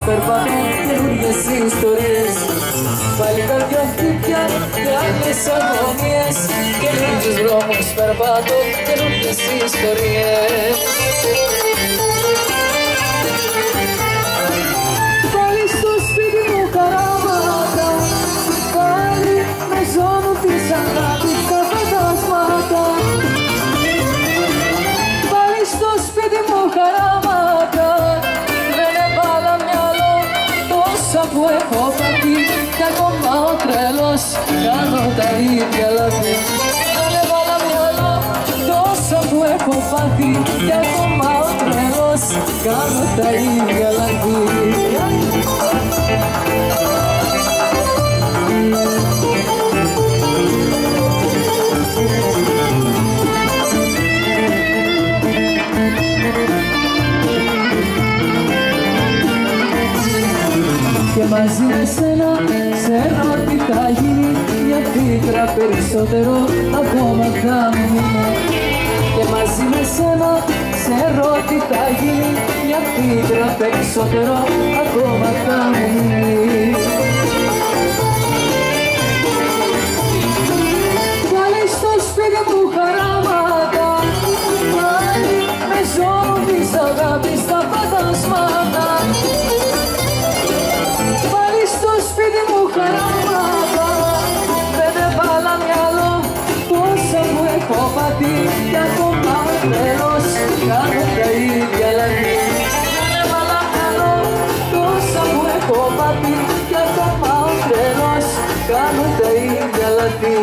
περπατώ καινούριες ιστορίες. Πάλι τα δυο χτύπια και άλλες αγωνίες. Καινούριους δρόμους περπατώ καινούριες ιστορίες. Πάλι στο σπίτι μου χαράματα, πάλι με ζώνουν της αγάπης τα φαντάσματα. Πάλι στο σπίτι μου χαράματα, δεν έβαλα μυαλό τόσα που έχω πάθει. Κι ακόμα ο τρελός κάνω τα ίδια λάθη. Δεν έβαλα μυαλό τόσα που έχω πάθει. Κι ακόμα ο τρελός κάνω τα ίδια λάθη. Και μαζί με σένα ξέρω τι θα γίνει. Μια φύτρα περισσότερο ακόμα θα μείνω. Και μαζί με σένα ξέρω τι θα γίνει. Μια φύτρα περισσότερο ακόμα θα μείνει. Πάλι στο σπίτι μου χαράματα, πάλι με ζώνουν της αγάπης τα φαντάσματα. Πάλι στο σπίτι μου χαράματα, δεν έβαλα μυαλό τόσα που έχω πάθει. Κι ακόμα ο τρελός κάνω τα ίδια λάθη. Δεν έβαλα μυαλό τόσα που έχω πάθει. Κι ακόμα ο τρελός κάνω τα ίδια λάθη.